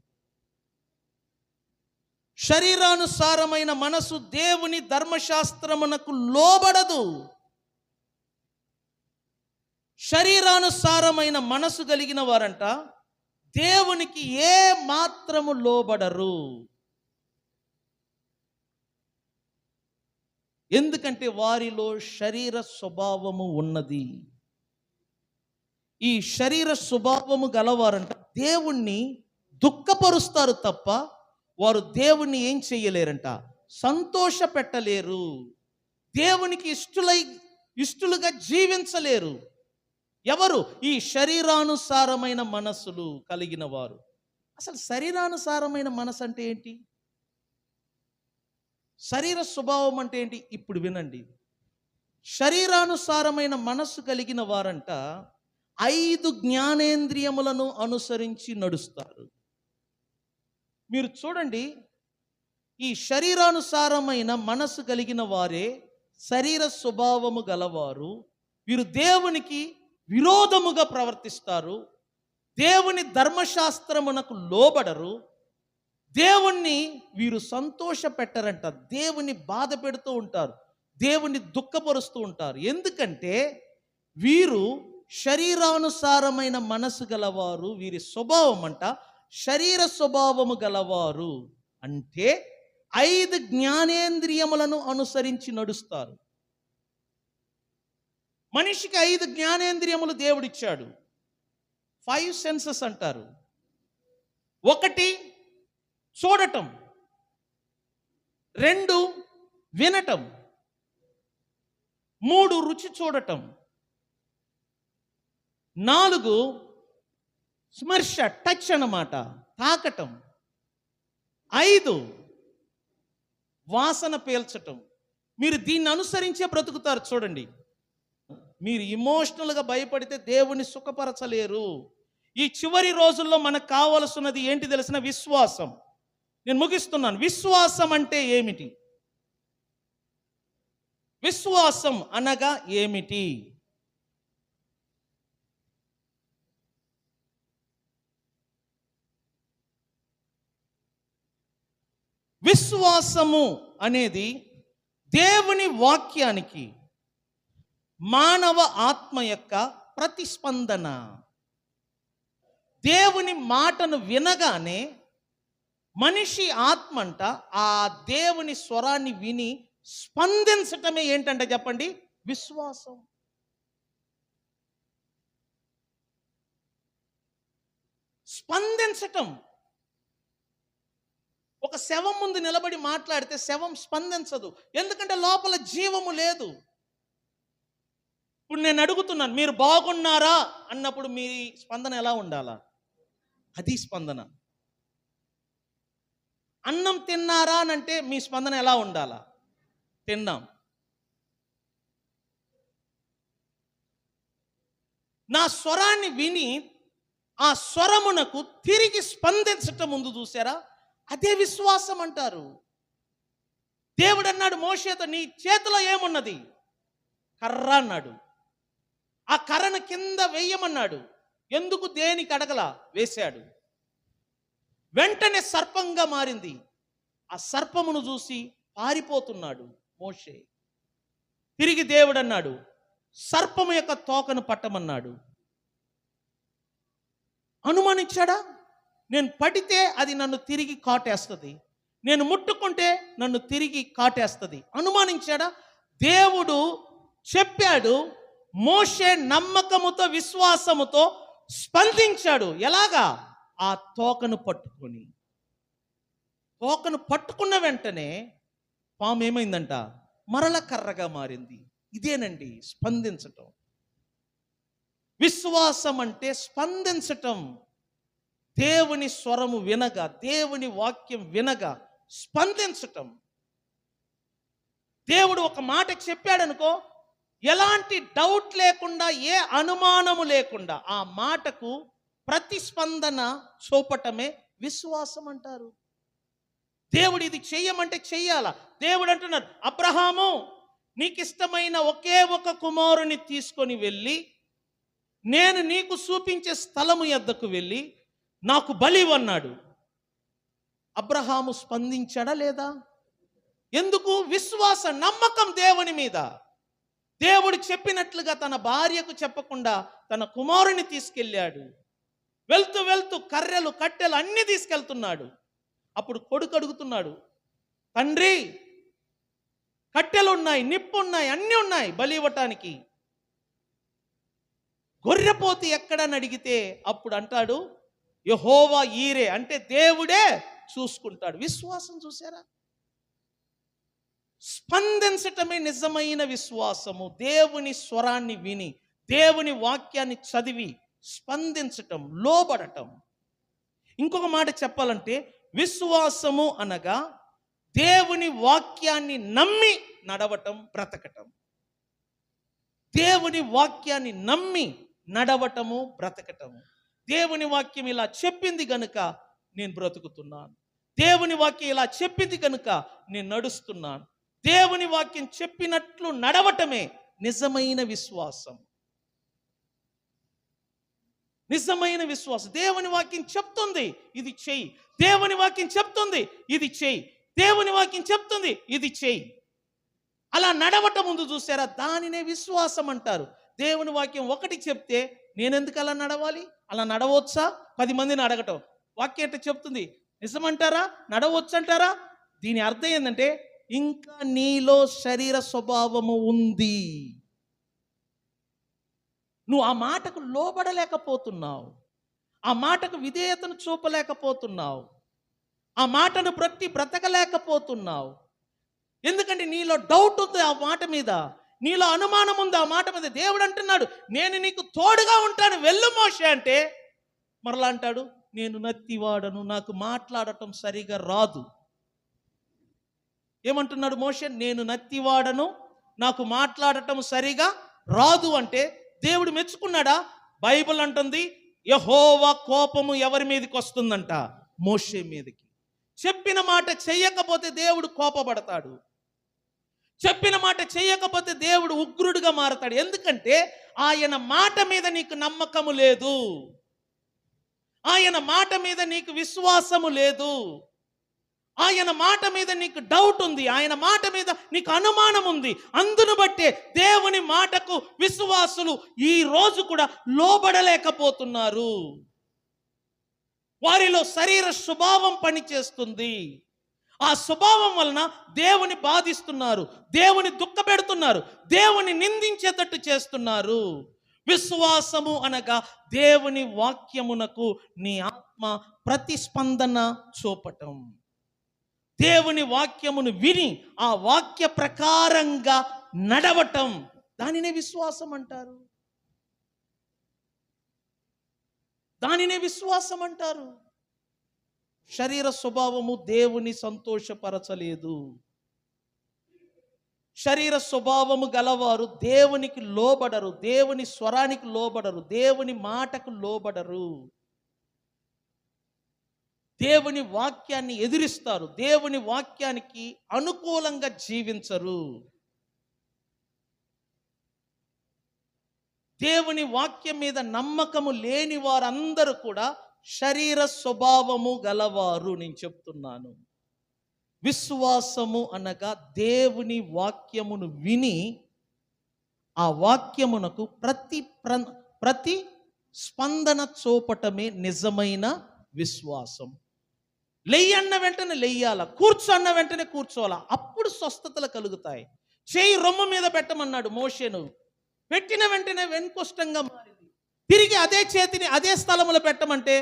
శరీరానుసారమైన మనసు దేవుని ధర్మశాస్త్రమునకు లోబడదు. శరీరానుసారమైన మనసు కలిగిన వారంట దేవునికి ఏ మాత్రము లోబడరు. ఎందుకంటే వారిలో శరీర స్వభావము ఉన్నది. ఈ శరీర స్వభావము గలవారంట దేవుణ్ణి దుఃఖపరుస్తారు తప్ప వారు దేవుణ్ణి ఏం చెయ్యలేరంట? సంతోష పెట్టలేరు. దేవునికి ఇష్టలుగా జీవించలేరు. ఎవరు? ఈ శరీరానుసారమైన మనస్సులు కలిగిన వారు. అసలు శరీరానుసారమైన మనసు అంటే ఏంటి? శరీర స్వభావం అంటే ఏంటి? ఇప్పుడు వినండి. శరీరానుసారమైన మనస్సు కలిగిన వారంట 5 జ్ఞానేంద్రియములను అనుసరించి నడుస్తారు. మీరు చూడండి, ఈ శరీరానుసారమైన మనస్సు కలిగిన వారే శరీర స్వభావము గలవారు. వీరు దేవునికి విరోధముగా ప్రవర్తిస్తారు, దేవుని ధర్మశాస్త్రమునకు లోబడరు, దేవుణ్ణి వీరు సంతోష పెట్టరంట. దేవుని బాధ పెడుతూ ఉంటారు, దేవుని దుఃఖపరుస్తూ ఉంటారు. ఎందుకంటే వీరు శరీరానుసారమైన మనసు గలవారు. వీరి స్వభావం అంట శరీర స్వభావము గలవారు. అంటే 5 జ్ఞానేంద్రియములను అనుసరించి నడుస్తారు. మనిషికి 5 జ్ఞానేంద్రియములు దేవుడిచ్చాడు. 5 సెన్సెస్ అంటారు. 1 చూడటం, 2 వినటం, 3 రుచి చూడటం, 4 స్పర్శ, టచ్ అన్నమాట, తాకటం, 5 వాసన పీల్చటం. మీరు దీన్ని అనుసరించే బ్రతుకుతారు. చూడండి, మీరు ఇమోషనల్గా భయపడితే దేవుని సుఖపరచలేరు. ఈ చివరి రోజుల్లో మనకు కావలసినది ఏంటి తెలిసిన? విశ్వాసం. నేను ముగిస్తున్నాను. విశ్వాసం అంటే ఏమిటి? విశ్వాసం అనగా ఏమిటి? విశ్వాసము అనేది దేవుని వాక్యానికి మానవ ఆత్మ యొక్క ప్రతిస్పందన. దేవుని మాటను వినగానే మనిషి ఆత్మంట ఆ దేవుని స్వరాన్ని విని స్పందించటమే ఏంటంటే చెప్పండి, విశ్వాసం. స్పందించటం. ఒక శవం ముందు నిలబడి మాట్లాడితే శవం స్పందించదు, ఎందుకంటే లోపల జీవము లేదు. ఇప్పుడు నేను అడుగుతున్నాను, మీరు బాగున్నారా అన్నప్పుడు మీ స్పందన ఎలా ఉండాలా? అది స్పందన. అన్నం తిన్నారా అని అంటే మీ స్పందన ఎలా ఉండాలా? తిన్నాం. నా స్వరాన్ని విని ఆ స్వరమునకు తిరిగి స్పందించటం ముందు చూసారా, అదే విశ్వాసం అంటారు. దేవుడు అన్నాడు మోషేతో, నీ చేతిలో ఏమున్నది? కర్ర అన్నాడు. ఆ కర్రను కింద వేయమన్నాడు. ఎందుకు? దేనికి అడగల, వేశాడు. వెంటనే సర్పంగా మారింది. ఆ సర్పమును చూసి పారిపోతున్నాడు మోషే. తిరిగి దేవుడు అన్నాడు, సర్పము యొక్క తోకను పట్టమన్నాడు. అనుమానించాడా? నేను పడితే అది నన్ను తిరిగి కాటేస్తుంది, నేను ముట్టుకుంటే నన్ను తిరిగి కాటేస్తుంది. అనుమానించాడా? దేవుడు చెప్పాడు. మోషే నమ్మకముతో విశ్వాసముతో స్పందించాడు. ఎలాగా? ఆ తోకను పట్టుకొని. తోకను పట్టుకున్న వెంటనే పాము ఏమైందంట? మరల కర్రగా మారింది. ఇదేనండి స్పందించటం. విశ్వాసం అంటే స్పందించటం. దేవుని స్వరము వినగా, దేవుని వాక్యం వినగా స్పందించటం. దేవుడు ఒక మాట చెప్పాడనుకో, ఎలాంటి డౌట్ లేకుండా, ఏ అనుమానము లేకుండా ఆ మాటకు ప్రతిస్పందన చూపటమే విశ్వాసం అంటారు. దేవుడు ఇది చెయ్యమంటే చెయ్యాలా. దేవుడు అంటున్నాడు, అబ్రహాము నీకు ఇష్టమైన ఒకే ఒక కుమారుని తీసుకొని వెళ్ళి నేను నీకు చూపించే స్థలము యొద్దకు వెళ్ళి నాకు బలి అన్నాడు. అబ్రహాము స్పందించాడా లేదా? ఎందుకు? విశ్వాస నమ్మకం దేవుని మీద. దేవుడు చెప్పినట్లుగా తన భార్యకు చెప్పకుండా తన కుమారుని తీసుకెళ్ళాడు. వెళ్తూ వెళ్తూ కర్రెలు కట్టెలు అన్నీ తీసుకెళ్తున్నాడు. అప్పుడు కొడుకు అడుగుతున్నాడు, తండ్రి కట్టెలు ఉన్నాయి, నిప్పు ఉన్నాయి, అన్నీ ఉన్నాయి బలి ఇవ్వటానికి, గొర్రెపోతు ఎక్కడని అడిగితే అప్పుడు అంటాడు, యెహోవా ఈరే, అంటే దేవుడే చూసుకుంటాడు. విశ్వాసం చూసారా? స్పందించటమే నిజమైన విశ్వాసము. దేవుని స్వరాన్ని విని, దేవుని వాక్యాన్ని చదివి స్పందించటం, లోబడటం. ఇంకొక మాట చెప్పాలంటే, విశ్వాసము అనగా దేవుని వాక్యాన్ని నమ్మి నడవటం, బ్రతకటం. దేవుని వాక్యాన్ని నమ్మి నడవటము, బ్రతకటము. దేవుని వాక్యం ఇలా చెప్పింది గనుక నేను బ్రతుకుతున్నాను. దేవుని వాక్యం ఇలా చెప్పింది కనుక నేను నడుస్తున్నాను. దేవుని వాక్యం చెప్పినట్లు నడవటమే నిజమైన విశ్వాసం. నిజమైన విశ్వాసం. దేవుని వాక్యం చెప్తుంది ఇది చెయ్యి, దేవుని వాక్యం చెప్తుంది ఇది చెయ్యి, దేవుని వాక్యం చెప్తుంది ఇది చెయ్యి. అలా నడవటం ముందు చూసారా, దానినే విశ్వాసం అంటారు. దేవుని వాక్యం ఒకటి చెప్తే నేనెందుకు అలా నడవాలి? అలా నడవచ్చా? 10 మందిని అడగటం. వాక్యం ఏంటో చెప్తుంది, నిజమంటారా? నడవచ్చు అంటారా? దీని అర్థం ఏంటంటే ఇంకా నీలో శరీర స్వభావము ఉంది. నువ్వు ఆ మాటకు లోబడలేకపోతున్నావు, ఆ మాటకు విధేయతను చూపలేకపోతున్నావు, ఆ మాటను బ్రతకలేకపోతున్నావు. ఎందుకంటే నీలో డౌట్ ఉంది ఆ మాట మీద, నీలో అనుమానం ఉంది ఆ మాట మీద. దేవుడు అంటున్నాడు, నేను నీకు తోడుగా ఉంటాను, వెళ్ళు మోషే అంటే మరలా అంటాడు, నేను నత్తివాడను, నాకు మాట్లాడటం సరిగా రాదు. ఏమంటున్నాడు మోషే? నేను నత్తివాడను, నాకు మాట్లాడటం సరిగా రాదు అంటే దేవుడు మెచ్చుకున్నాడా? బైబిల్ అంటుంది యెహోవా కోపము ఎవరి మీదకి వస్తుందంట? మోషే మీదకి. చెప్పిన మాట చెయ్యకపోతే దేవుడు కోపపడతాడు. చెప్పిన మాట చేయకపోతే దేవుడు ఉగ్రుడిగా మారతాడు. ఎందుకంటే ఆయన మాట మీద నీకు నమ్మకము లేదు, ఆయన మాట మీద నీకు విశ్వాసము లేదు, ఆయన మాట మీద నీకు డౌట్ ఉంది, ఆయన మాట మీద నీకు అనుమానం ఉంది. అందును బట్టే దేవుని మాటకు విశ్వాసులు ఈ రోజు కూడా లోబడలేకపోతున్నారు. వారిలో శరీర స్వభావం పనిచేస్తుంది. ఆ స్వభావం వలన దేవుని బాధిస్తున్నారు, దేవుని దుఃఖపెడుతున్నారు, దేవుని నిందించేటట్టు చేస్తున్నారు. విశ్వాసము అనగా దేవుని వాక్యమునకు నీ ఆత్మ ప్రతిస్పందన చూపటం, దేవుని వాక్యమును విని ఆ వాక్య ప్రకారంగా నడవటం, దానినే విశ్వాసం అంటారు. దానినే విశ్వాసం అంటారు. శరీర స్వభావము దేవుని సంతోషపరచలేదు. శరీర స్వభావము గలవారు దేవునికి లోబడరు, దేవుని స్వరానికి లోబడరు, దేవుని మాటకు లోబడరు, దేవుని వాక్యాన్ని ఎదిరిస్తారు, దేవుని వాక్యానికి అనుకూలంగా జీవించరు. దేవుని వాక్యం మీద నమ్మకము లేని వారందరూ కూడా శరీర స్వభావము గలవారు. నేను చెప్తున్నాను, విశ్వాసము అనగా దేవుని వాక్యమును విని ఆ వాక్యమునకు ప్రతి స్పందన చూపటమే నిజమైన విశ్వాసం. లెయ్యన్న వెంటనే లెయ్యాల, కూర్చోన్న వెంటనే కూర్చోవాలా, అప్పుడు స్వస్థతలు కలుగుతాయి. చేయి రొమ్ము మీద పెట్టమన్నాడు మోషేను, పెట్టిన వెంటనే వెనుకొష్టంగా మారింది. తిరిగి అదే చేతిని అదే స్థలములో పెట్టమంటే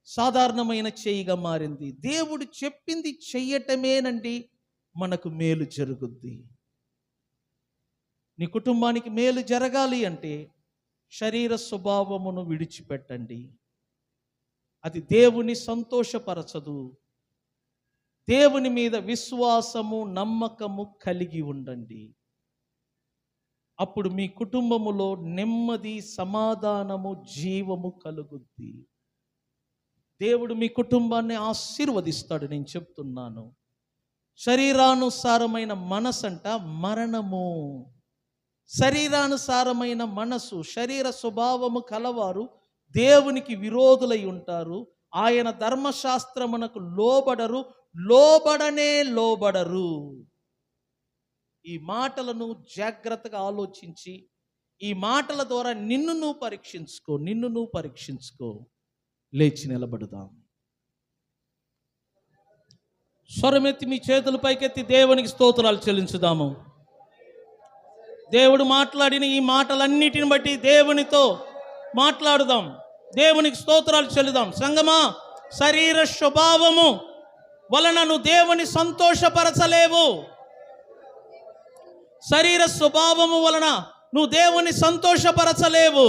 సాధారణమైన చేయిగా మారింది. దేవుడు చెప్పింది చెయ్యటమేనండి మనకు మేలు జరుగుద్ది. నీ కుటుంబానికి మేలు జరగాలి అంటే శరీర స్వభావమును విడిచిపెట్టండి. అది దేవుని సంతోషపరచదు. దేవుని మీద విశ్వాసము నమ్మకము కలిగి ఉండండి. అప్పుడు మీ కుటుంబములో నెమ్మది, సమాధానము, జీవము కలుగుద్ది. దేవుడు మీ కుటుంబాన్ని ఆశీర్వదిస్తాడు. నేను చెప్తున్నాను, శరీరానుసారమైన మనసంట మరణము. శరీరానుసారమైన మనసు, శరీర స్వభావము కలవారు దేవునికి విరోధులై ఉంటారు. ఆయన ధర్మశాస్త్రమునకు లోబడరు, లోబడరు. ఈ మాటలను జాగ్రత్తగా ఆలోచించి ఈ మాటల ద్వారా నిన్ను నువ్వు పరీక్షించుకో. లేచి నిలబడదాం. స్వరమెత్తి మీ చేతులు పైకెత్తి దేవునికి స్తోత్రాలు చెల్లించుదాము. దేవుడు మాట్లాడిన ఈ మాటలన్నిటిని బట్టి దేవునితో మాట్లాడుదాం, దేవునికి స్తోత్రాలు చెల్లిదాం. సంగమా, శరీర స్వభావము వలన నువ్వు దేవుని సంతోషపరచలేవు. శరీర స్వభావము వలన నువ్వు దేవుని సంతోషపరచలేవు.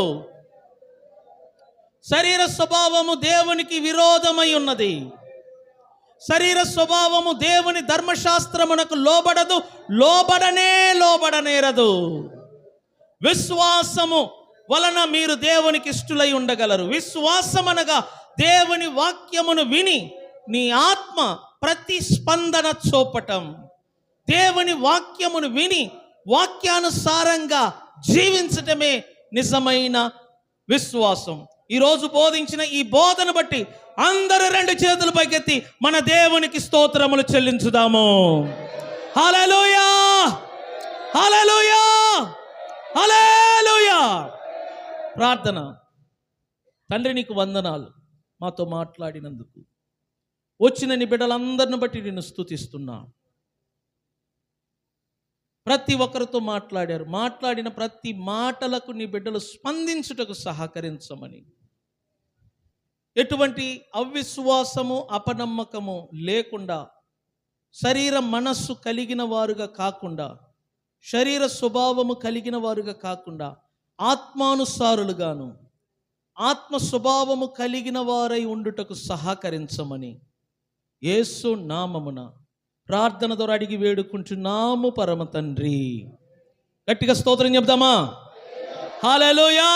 శరీర స్వభావము దేవునికి విరోధమై ఉన్నది. శరీర స్వభావము దేవుని ధర్మశాస్త్రమునకు లోబడదు, లోబడనేరదు. విశ్వాసము వలన మీరు దేవునికి ఇష్టలై ఉండగలరు. విశ్వాసం అనగా దేవుని వాక్యమును విని నీ ఆత్మ ప్రతిస్పందన చూపటం, దేవుని వాక్యమును విని వాక్యానుసారంగా జీవించటమే నిజమైన విశ్వాసం. ఈరోజు బోధించిన ఈ బోధన బట్టి అందరూ రెండు చేతులు పైకెత్తి మన దేవునికి స్తోత్రములు చెల్లించుదాము. హల్లెలూయా, హల్లెలూయా, హల్లెలూయా. ప్రార్థన. తండ్రి, నీకు వందనాలు మాతో మాట్లాడినందుకు. వచ్చిన నీ బిడ్డలందరిని బట్టి నేను స్తుతిస్తున్నా. ప్రతి ఒక్కరితో మాట్లాడారు. మాట్లాడిన ప్రతి మాటలకు నీ బిడ్డలు స్పందించుటకు సహకరించమని, ఎటువంటి అవిశ్వాసము, అపనమ్మకము లేకుండా, శరీర మనస్సు కలిగిన వారుగా కాకుండా, శరీర స్వభావము కలిగిన వారుగా కాకుండా, ఆత్మానుసారులుగాను ఆత్మ స్వభావము కలిగిన వారై ఉండుటకు సహకరించమని యేసు నామమున ప్రార్థన ద్వారా అడిగి వేడుకుంటున్నాము పరమ తండ్రి. గట్టిగా స్తోత్రం చెప్దామా? హల్లెలూయా.